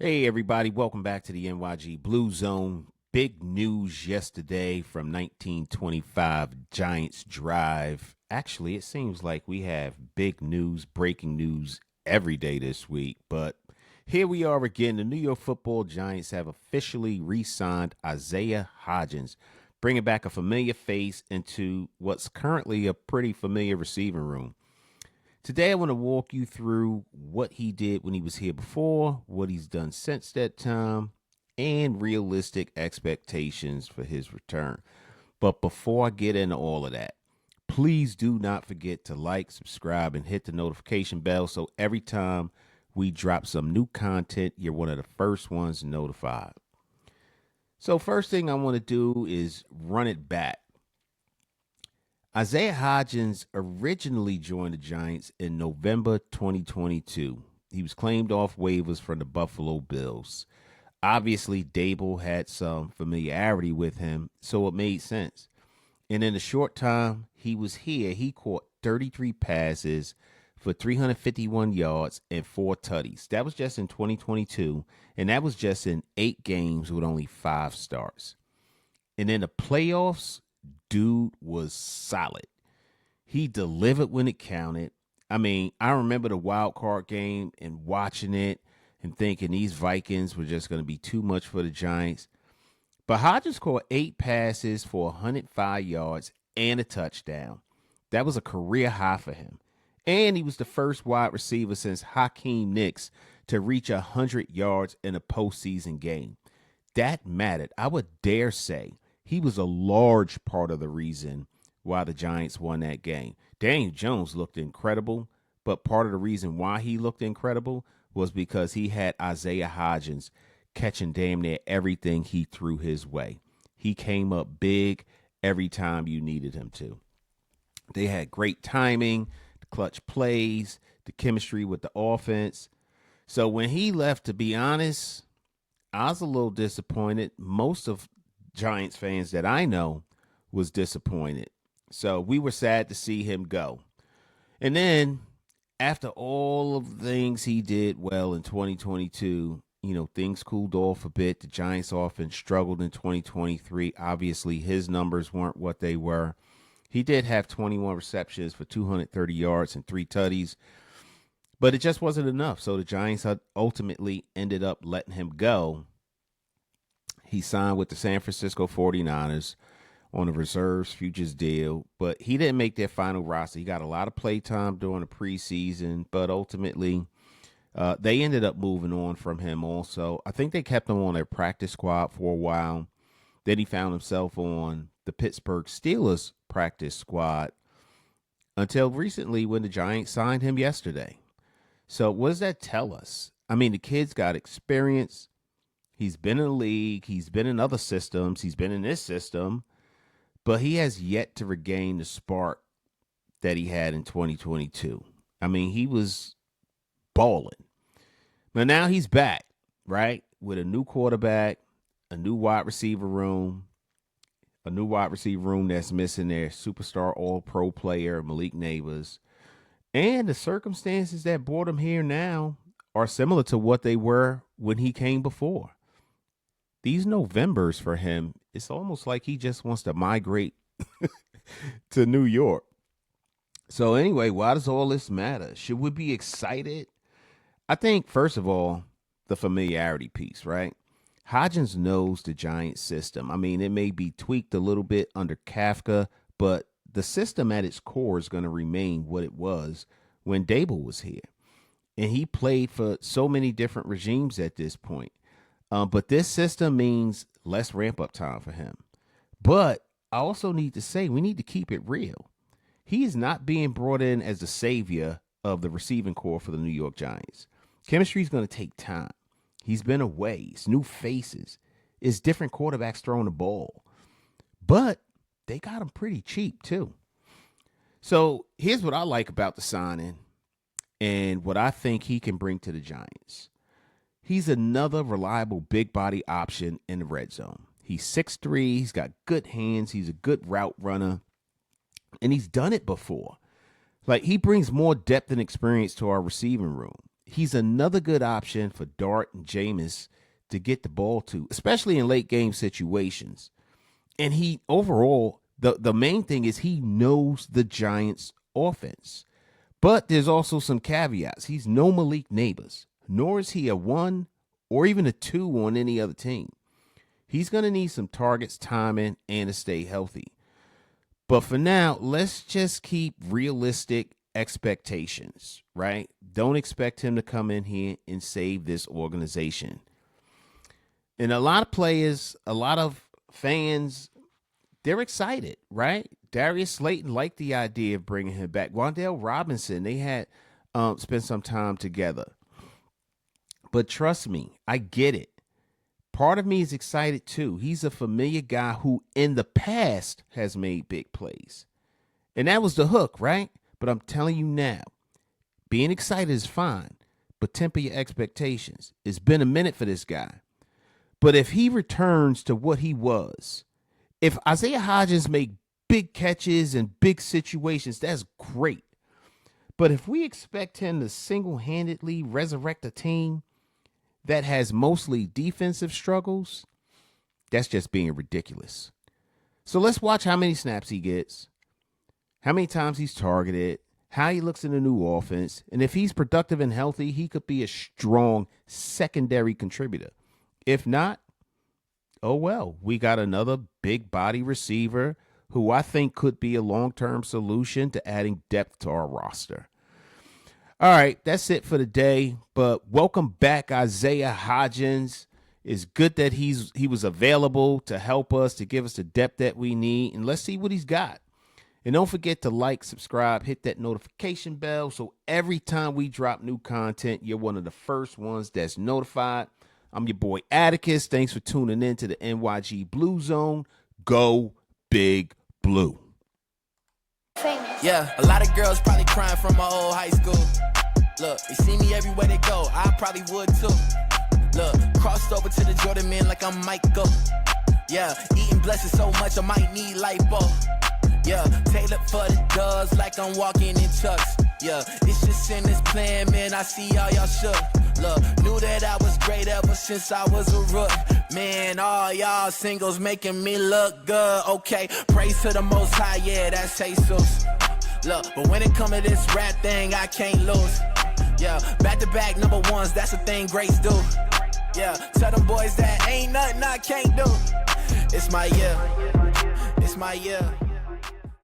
Hey, everybody, welcome back to the NYG Blue Zone. Big news yesterday from 1925 Giants Drive. Actually, it seems like we have big news, breaking news every day this week. But here we are again. The New York Football Giants have officially re signed Isaiah Hodgins, bringing back a familiar face into what's currently a pretty familiar receiving room. Today, I want to walk you through what he did when he was here before, what he's done since that time, and realistic expectations for his return. But before I get into all of that, please do not forget to like, subscribe, and hit the notification bell so every time we drop some new content, you're one of the first ones notified. So, first thing I want to do is run it back. Isaiah Hodgins originally joined the Giants in November 2022. He was claimed off waivers from the Buffalo Bills. Obviously, Dable had some familiarity with him, so it made sense. And in the short time he was here, he caught 33 passes for 351 yards and 4 tutties. That was just in 2022, and that was just in 8 games with only 5 starts. And in the playoffs, dude was solid. He delivered when it counted. I mean, I remember the wild card game and watching it and thinking these Vikings were just going to be too much for the Giants. But Hodges caught 8 passes for 105 yards and a touchdown. That was a career high for him. And he was the first wide receiver since Hakeem Nicks to reach 100 yards in a postseason game. That mattered. I would dare say he was a large part of the reason why the Giants won that game. Daniel Jones looked incredible, but part of the reason why he looked incredible was because he had Isaiah Hodgins catching damn near everything he threw his way. He came up big every time you needed him to. They had great timing, the clutch plays, the chemistry with the offense. So when he left, to be honest, I was a little disappointed. Most of Giants fans that I know was disappointed. So we were sad to see him go. And then after all of the things he did well in 2022, things cooled off a bit. The Giants offense struggled in 2023. Obviously, his numbers weren't what they were. He did have 21 receptions for 230 yards and 3 tutties, but it just wasn't enough. So the Giants ultimately ended up letting him go. He signed with the San Francisco 49ers on a reserves futures deal, but he didn't make their final roster. He got a lot of play time during the preseason, but ultimately they ended up moving on from him also. I think they kept him on their practice squad for a while. Then he found himself on the Pittsburgh Steelers practice squad until recently when the Giants signed him yesterday. So what does that tell us? I mean, the kid's got experience. He's been in the league. He's been in other systems. He's been in this system. But he has yet to regain the spark that he had in 2022. I mean, he was balling. But now he's back, right? With a new quarterback, a new wide receiver room, that's missing their superstar all-pro player, Malik Neighbors. And the circumstances that brought him here now are similar to what they were when he came before. These Novembers for him, it's almost like he just wants to migrate to New York. So anyway, why does all this matter? Should we be excited? I think, first of all, the familiarity piece, right? Hodgins knows the Giants system. I mean, it may be tweaked a little bit under Kafka, but the system at its core is going to remain what it was when Dable was here. And he played for so many different regimes at this point. But this system means less ramp-up time for him. But I also need to say we need to keep it real. He is not being brought in as the savior of the receiving corps for the New York Giants. Chemistry is going to take time. He's been away. It's new faces. It's different quarterbacks throwing the ball. But they got him pretty cheap, too. So here's what I like about the signing and what I think he can bring to the Giants. He's another reliable big body option in the red zone. He's 6'3", he's got good hands, he's a good route runner, and he's done it before. Like, he brings more depth and experience to our receiving room. he's another good option for Dart and Jameis to get the ball to, especially in late game situations. And he overall, the main thing is he knows the Giants offense. But there's also some caveats. He's no Malik Neighbors, nor is he a 1 or even a 2 on any other team. He's going to need some targets, timing, and to stay healthy. But for now, let's just keep realistic expectations, right? Don't expect him to come in here and save this organization. And a lot of players, a lot of fans, they're excited, right? Darius Slayton liked the idea of bringing him back. Wan'Dale Robinson, they had spent some time together. But trust me, I get it. Part of me is excited too. He's a familiar guy who in the past has made big plays. And that was the hook, right? But I'm telling you now, being excited is fine, but temper your expectations. It's been a minute for this guy. But if he returns to what he was, if Isaiah Hodgins make big catches in big situations, that's great. But if we expect him to single-handedly resurrect a team that has mostly defensive struggles, that's just being ridiculous. So let's watch how many snaps he gets, how many times he's targeted, how he looks in the new offense, and if he's productive and healthy, he could be a strong secondary contributor. If not, oh well, we got another big body receiver who I think could be a long-term solution to adding depth to our roster. All right, that's it for the day. But welcome back, Isaiah Hodgins. It's good that he was available to help us, to give us the depth that we need. And let's see what he's got. And don't forget to like, subscribe, hit that notification bell so every time we drop new content, you're one of the first ones that's notified. I'm your boy Attikis. Thanks for tuning in to the NYG Blue Zone. Go Big Blue. Yeah, a lot of girls probably crying from my old high school. Look, they see me everywhere they go, I probably would too. Look, crossed over to the Jordan men like I'm Michael. Yeah, eating blessings so much I might need lipo. Yeah, tailored for the doves like I'm walking in chucks. Yeah, it's just in this plan, man, I see all y'all shook. Look, knew that I was great ever since I was a rook. Man, all y'all singles making me look good. Okay, praise to the Most High, yeah, that's Jesus. Look, but when it come to this rap thing, I can't lose. Yeah, back-to-back number ones, that's the thing greats do. Yeah, tell them boys that ain't nothing I can't do. It's my year. It's my year.